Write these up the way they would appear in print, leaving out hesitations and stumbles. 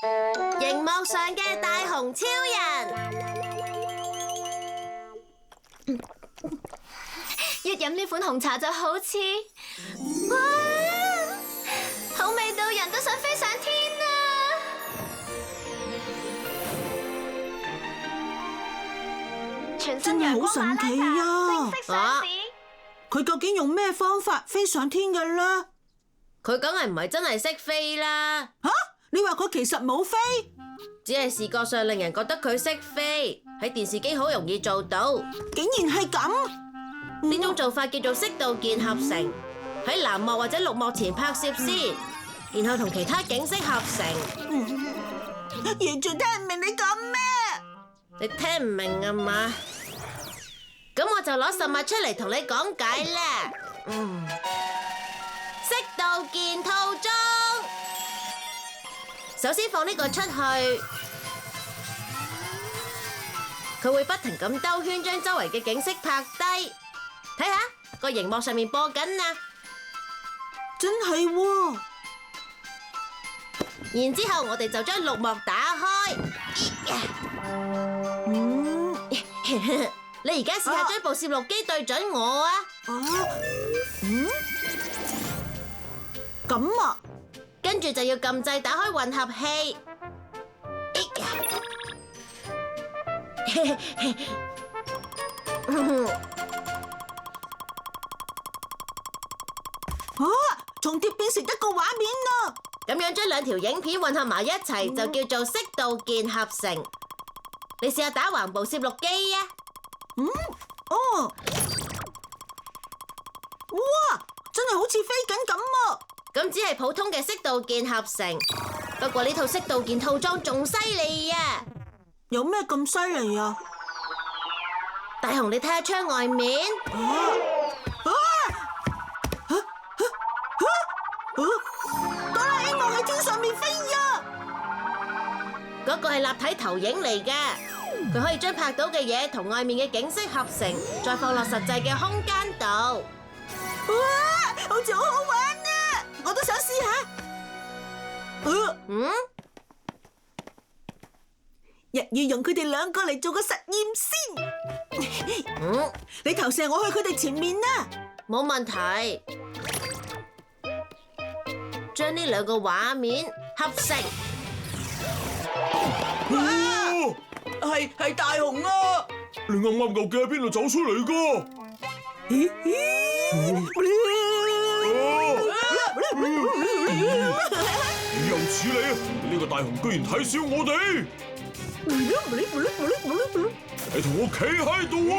熒幕上嘅大雄超人，一飲呢款紅茶就好似，哇，好味到人都想飛上天啊！真係好神奇啊！正式上市。佢究竟用咩方法飛上天嘅啦？佢梗係唔係真係識飛啦，吓？你話佢其實冇飛？只係視覺上令人覺得佢識飛，喺電視機好容易做到。竟然係咁？呢種做法叫做色導鍵合成，喺藍幕或者綠幕前拍攝先，然後同其他景色合成。完全聽唔明你講咩？你聽唔明啊嘛？咁我就攞實物出嚟同你講解啦。色導鍵套裝，首先放呢個出去，佢會不停咁兜圈，將周圍嘅景色拍低。睇下個熒幕上面播緊啊！真係喎！然之後我哋就將綠幕打開。你而家試下將部攝錄機對準我啊！咁啊！跟住就要撳掣打開混合器。重疊變成一個畫面啦！咁樣將兩條影片混合埋一齊，就叫做色導鍵合成。你試下打橫部攝錄機啊！哇！真係好似飛緊咁啊！咁只係普通嘅色導鍵合成，不過呢套色導鍵套裝仲犀利啊！有咩咁犀利啊？大雄，你睇下窗外面。哆啦 A 夢喺天上面飛啊！嗰個係立體投影嚟嘅，佢可以將拍到嘅嘢同外面嘅景色合成，再放落實際嘅空間度。哇！好似好好玩啊！我都想試下。日語用佢哋兩個嚟做個實驗先。你投射我去佢哋前面啦。冇問題。將呢兩個畫面合成。係大雄啊！你啱啱究竟喺邊度走出嚟㗎？豈有此理啊！呢個大雄居然睇小我哋！你同我企喺度啊！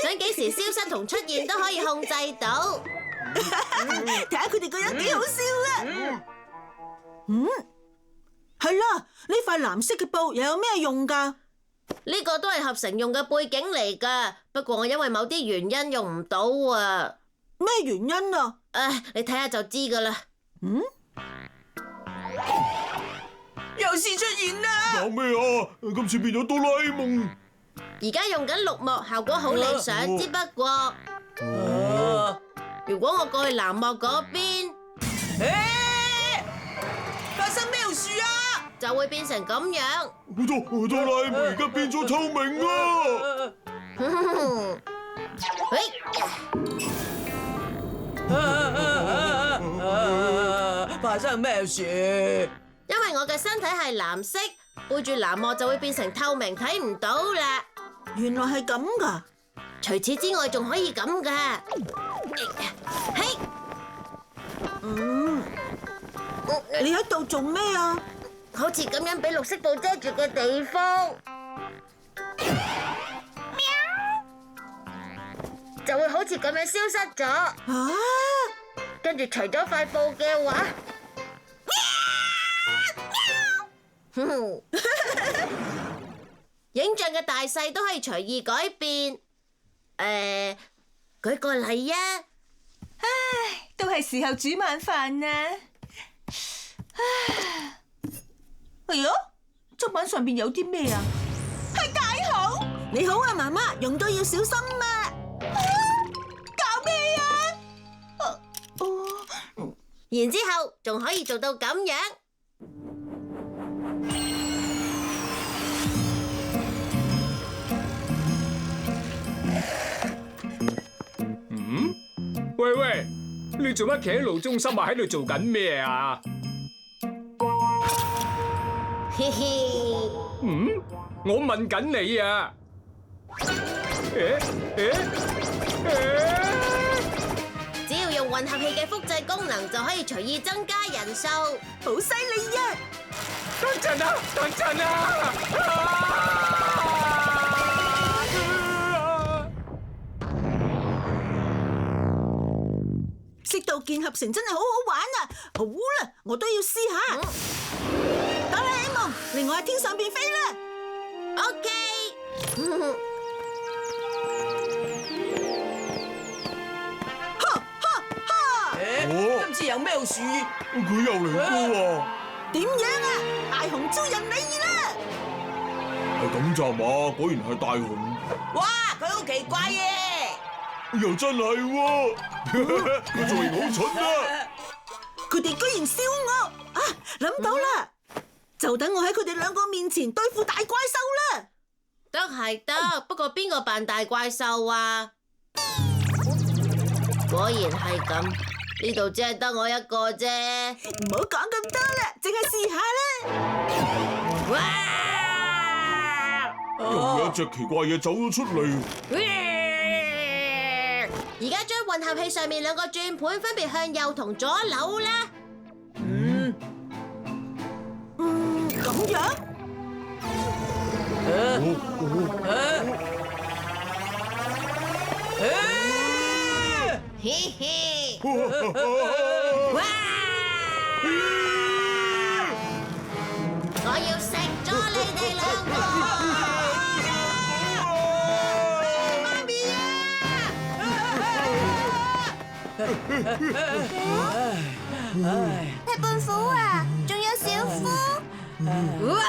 想幾時消失同出現都可以控制到。睇下佢哋個樣幾好笑啊！係啦，呢塊藍色嘅布又有咩用㗎？呢個都係合成用嘅背景嚟㗎，不過我因為某啲原因用唔到啊。咩原因啊？你睇下就知㗎啦。有事出現啦！搞咩啊？今次變咗哆啦 A 夢。而家用緊綠幕，效果好理想，只不過如果我過去藍幕嗰邊，發生咩事啊？就會變成咁樣。哆啦 A 夢而家變咗透明啊！發生咩事？因為我嘅身體係藍色，背住藍幕就會變成透明，睇唔到啦。原來係咁噶！除此之外，仲可以咁噶。嘿，你喺度做咩啊？好似咁樣俾綠色布遮住嘅地方，就會好似咁樣消失咗。跟住除咗塊布嘅話，影像嘅大細都可以隨意改變。舉個例啊，都係時候煮晚飯啦。哎呀，砧板上邊有啲咩啊？係大雄！你好啊，媽媽，用到要小心啊！救然之後仲可以做到咁樣。喂喂，你做乜企喺路中心啊？喺度做緊咩啊？嘻嘻，我問緊你啊！只要用混合器嘅複製功能，就可以隨意增加人數。好犀利啊！等陣啊！等陣啊！識到鍵合成真係好好玩啊！好啦，我都要試下。哆啦 A 夢，令我喺天上邊飛啦 OK， 今次有咩事？佢又嚟過啊！點樣啊？大雄超人你啦！係咁咋嘛？果然係大雄，哇，佢好奇怪嘅。又真係喎！佢造型好蠢啊！佢哋居然笑我啊！諗到啦，就等我喺佢哋兩個面前對付大怪獸啦！得係得，不過邊個扮大怪獸啊？果然係咁，呢度只係得我一個啫。唔好講咁多啦，淨係試下啦！哇！又有一隻奇怪嘢走咗出嚟。而家將混合器上面兩個轉盤分別向右同左扭啦。咁樣。嘻嘻，哇！我要食咗你哋兩個。係胖虎啊，仲有小夫。哇！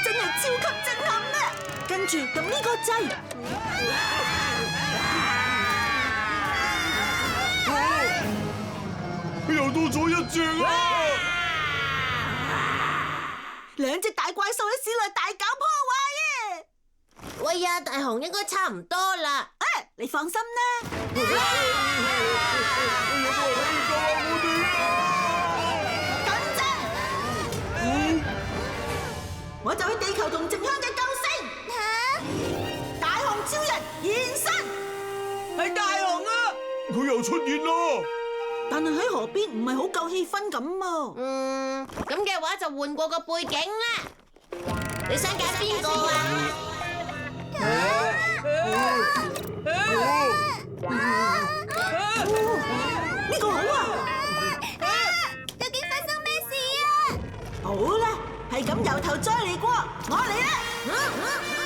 真係超級震撼啊！跟住撳呢個掣，又多咗一隻啊！兩隻大怪獸喺市內大搞破壞啊！喂呀，大雄應該差唔多啦。你放心啦。等陣，我就去地球同靜香嘅救星。大雄超人現身，係大雄啊！佢又出現啦！但係喺河邊唔係好夠氣氛咁喎。咁嘅話就換過個背景啦。你想揀邊個啊？呢個好啊！究竟發生咩事啊？好啦，係咁由頭再嚟過，我嚟啦！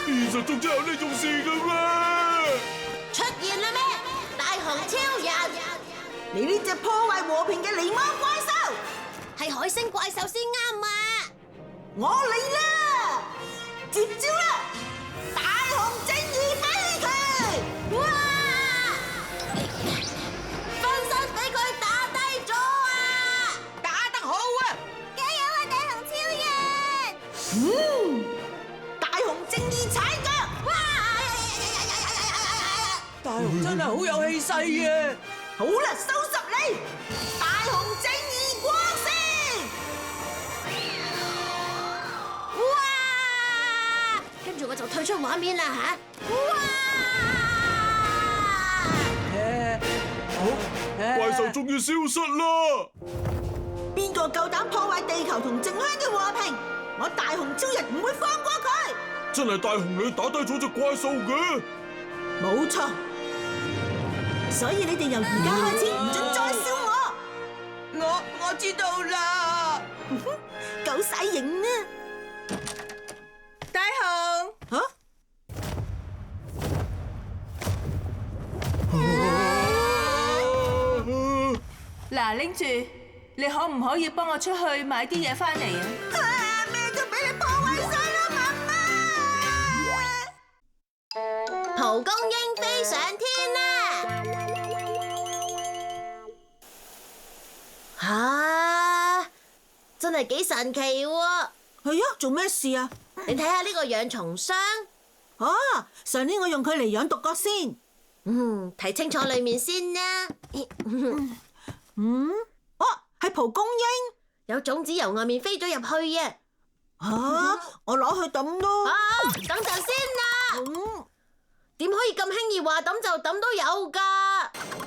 現實中真有呢種事㗎咩？出現啦咩？大雄超人，你呢隻破壞和平嘅狸貓怪獸，係海星怪獸先啱啊！我嚟啦！接招啦！大雄正義飛拳！哇！分身俾佢打低咗啊！打得好啊！加油啊，大雄超人！大雄正義踩腳！哇！大雄真係好有氣勢嘅。好啦，收拾你！大雄正義光線！哇！跟住我就退出畫面啦吓！哇！怪獸終於消失啦！邊個夠膽破壞地球同靜香嘅和平？我大雄超人唔會放過佢！真係大雄你打低咗隻怪獸嘅。冇錯，所以你哋由而家開始唔准再笑我！我知道啦。夠晒型啊！大雄，吓？嗱，拎住，你可唔可以幫我出去買啲嘢翻嚟啊？咩都俾你破壞晒啦，媽媽！蒲公英飛上天啦！係幾神奇喎！係啊，做咩事啊？你睇下呢個養蟲箱，上年我用佢嚟養獨角仙。睇清楚裏面先啦。係蒲公英。有種子由外面飛咗入去啊！我攞去抌咯。等陣先啦。點可以咁輕易話抌就抌都有噶？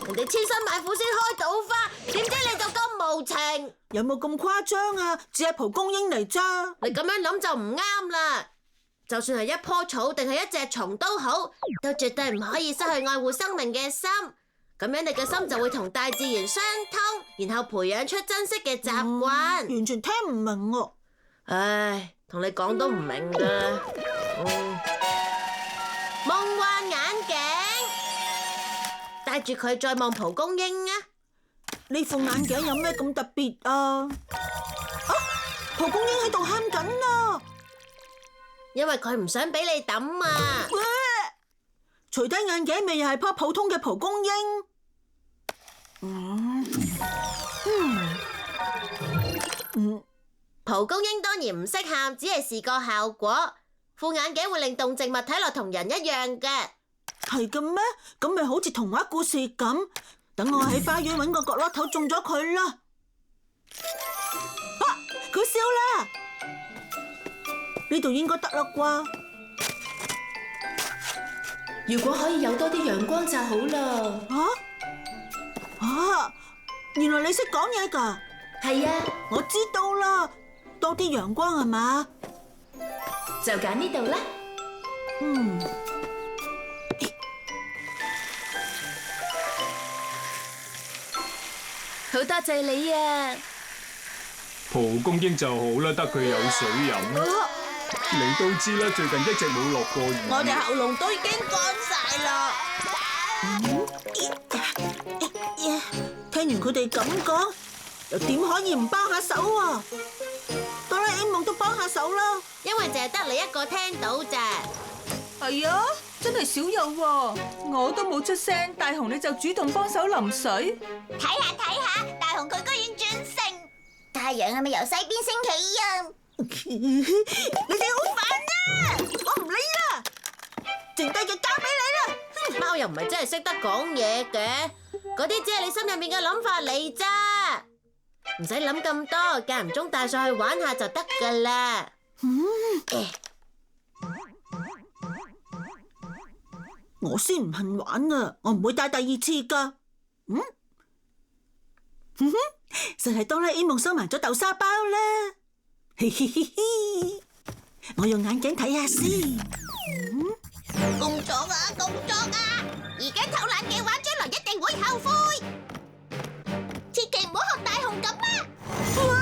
人哋千辛萬苦先開到花，點知你就咁無情？有冇咁誇張啊？只係蒲公英嚟咋？你咁樣諗就唔啱啦。就算係一棵草定係一隻蟲都好，都絕對唔可以失去愛護生命嘅心。咁樣你嘅心就會同大自然相通，然後培養出珍惜嘅習慣。完全聽唔明喎。唉，同你講都唔明噶。夢幻眼鏡，戴住佢再望蒲公英啊！呢副眼鏡有咩咁特別啊？蒲公英喺度喊緊啊！因為佢唔想俾你抌啊！除低眼鏡咪又係棵普通嘅蒲公英。蒲公英當然唔識喊，只係視覺效果。副眼鏡會令動植物睇落同人一樣嘅。係嘅咩？咁咪好似童話故事咁。等我喺花園搵個角落頭種咗佢啦。佢笑啦！呢度應該得啦啩？如果可以有多啲陽光就好啦。原來你識講嘢㗎？係啊，我知道啦。多啲陽光係嘛？就揀呢度啦。好多謝你啊！蒲公英就好啦，得佢有水飲。你都知啦，最近一直冇落過雨。我哋喉嚨都已經乾晒啦。聽完佢哋咁講，又點可以唔幫下手啊？哆啦 A 夢都幫下手啦。因為淨係得你一個聽到咋。係啊，真係少有喎。我都冇出聲，大雄你就主動幫手淋水。睇下，大雄佢居然轉性。太陽係咪由西邊升起啊？你哋好煩啊！我唔理啦，剩低嘅交俾你啦。貓又唔係真係識得講嘢嘅，嗰啲只係你心入面嘅諗法嚟咋，唔使諗咁多，間唔中帶上去玩下就得噶啦。我先唔恨玩啊！我唔會帶第二次噶。實係哆啦 A 夢收埋咗豆沙包啦。我用眼鏡睇下先。工作啊！而家偷懶嘅話，將來一定會後悔。千祈唔好學大雄咁啊！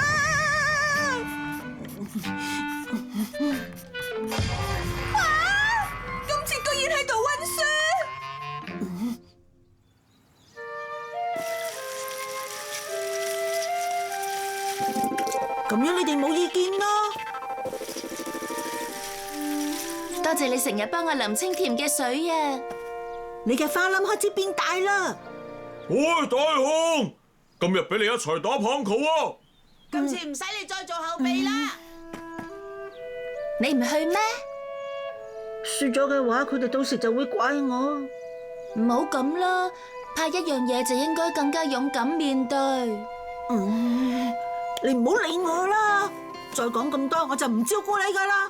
今次居然喺度溫書。咁樣你哋冇意見咯？多謝你成日幫我淋清甜嘅水啊！你嘅花冧開始變大啦。喂，大雄，今日俾你一齊打棒球啊！今次唔使你再做後備啦。你唔去咩？輸咗嘅話，佢哋到時就會怪我。唔好咁啦，怕一樣嘢就應該更加勇敢面對。你唔好理我啦，再講咁多我就唔照顧你噶啦。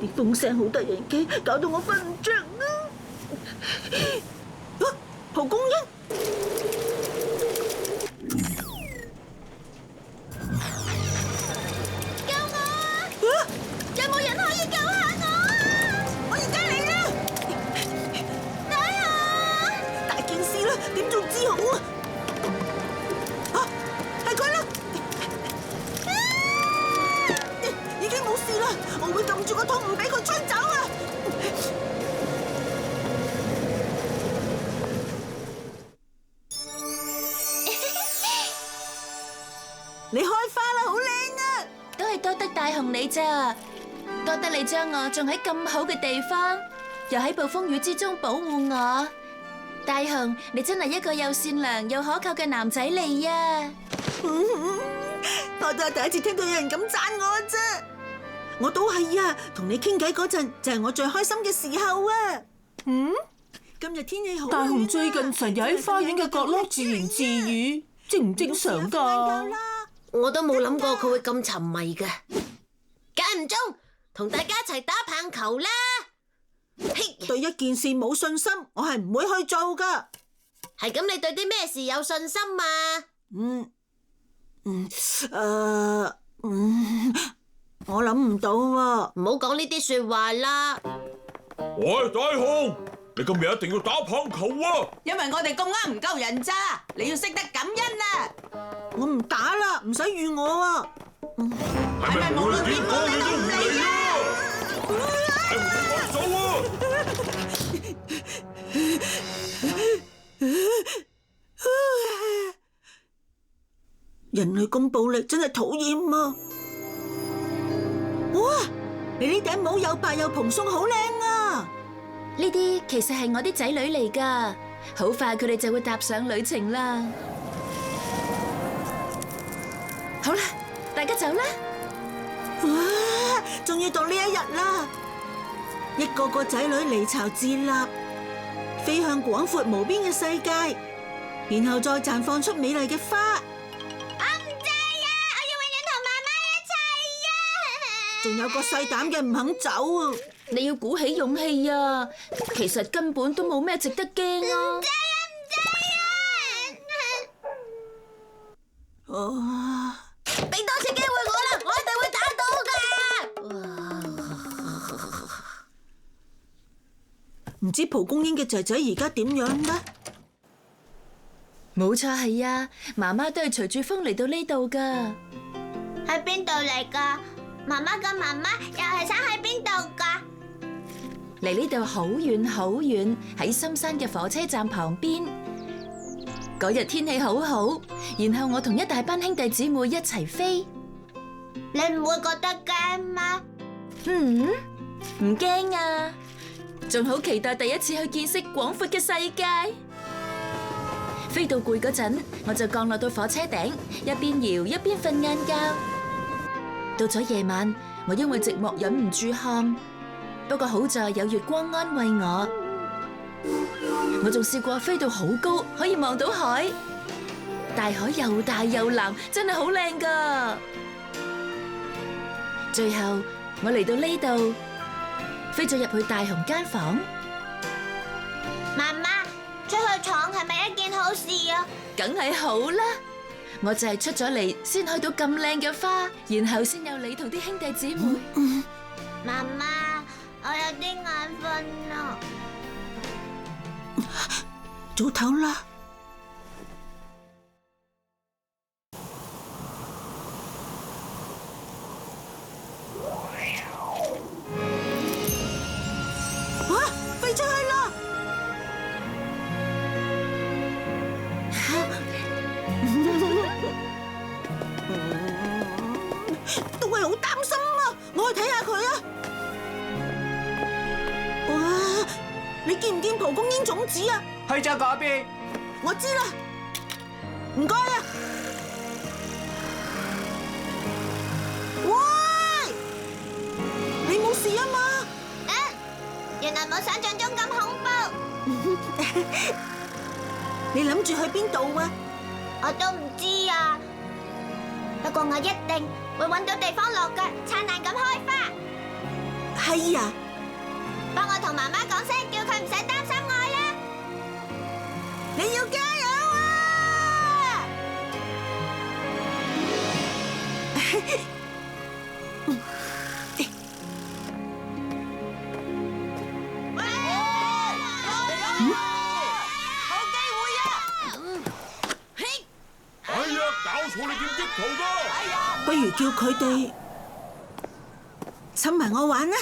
啲風聲好得人驚，搞到我瞓唔着啊！蒲公英，救我啊！有冇人可以救下我啊？我而家嚟啦！大件事啦，點做至好啊？係佢啦！已經冇事啦，我會撳住個桶唔俾佢吹走啊！你開花啦，好靚啊！都係多得大雄你咋。多得你將我種喺咁好嘅地方，又喺暴風雨之中保護我。大雄，你真係一個又善良又可靠嘅男仔嚟啊！我都係第一次聽到有人咁讚我啫。我都係啊，同你傾偈嗰陣就係我最開心嘅時候啊！今日天氣好。大雄最近成日喺花園嘅角落自言自語，正唔正常㗎？我都冇諗過佢會咁沉迷嘅。間唔中同大家一齊打棒球啦。對一件事冇信心，我係唔會去做㗎。係咁，你對啲咩事有信心啊？我諗唔到喎。唔好講呢啲說話啦。喂，大雄，你今日一定要打棒球啊！因為我哋咁啱唔夠人咋，你要識得感恩啊！我唔打啦，唔使預我啊！係咪無論點講你都唔嚟啊？大雄，你放手啊！人類咁暴力真係討厭啊！哇，你呢頂帽又白又蓬鬆，好靚啊！呢啲其實係我啲仔女嚟㗎，好快佢哋就會踏上旅程啦。好啦，大家走啦！哇，終於到呢一日啦！一個個仔女離巢自立，飛向廣闊無邊嘅世界，然後再綻放出美麗嘅花。仲有個細膽嘅唔肯走啊！你要鼓起勇氣啊！其實根本都冇咩值得驚啊！俾多次機會我啦，我一定會打到㗎。唔知蒲公英嘅仔仔而家點樣呢？冇錯係啊，媽媽都係隨住風嚟到呢度㗎。喺邊度嚟㗎？媽媽嘅媽媽又係生喺邊度㗎？離呢度好遠好遠，喺深山嘅火車站旁邊。嗰日天氣好好，然後我同一大班兄弟姊妹一齊飛。你唔會覺得驚嗎？唔驚啊，仲好期待第一次去見識廣闊嘅世界。飛到攰嗰陣，我就降落到火車頂，一邊搖一邊瞓晏覺。到咗夜晚，我因為寂寞忍唔住喊，不過好在有月光安慰我。我仲試過飛到好高，可以望到海，大海又大又藍，真係好靚㗎。最後我嚟到呢度，飛咗入去大雄間房。媽媽，出去闖係咪一件好事啊？梗係好啦。我就係出咗嚟先去到咁靚嘅花，然後先有你同啲兄弟姊妹。媽媽，我有啲眼瞓啊。早唞啦。哇！飛出去啦！都係好擔心啊！我去睇下佢啊！哇！你見唔見蒲公英種子啊？去咗嗰邊。我知啦，唔該啊！喂，你冇事啊嘛？原來冇想象中咁恐怖。你諗住去邊度啊？我都唔知啊，不過我一定會揾到地方落腳，燦爛咁開花。係啊，幫我同媽媽講聲，叫佢唔使擔心我啦。你要加油啊！搞錯，你點擊球㗎？不如叫佢哋親埋我玩啦！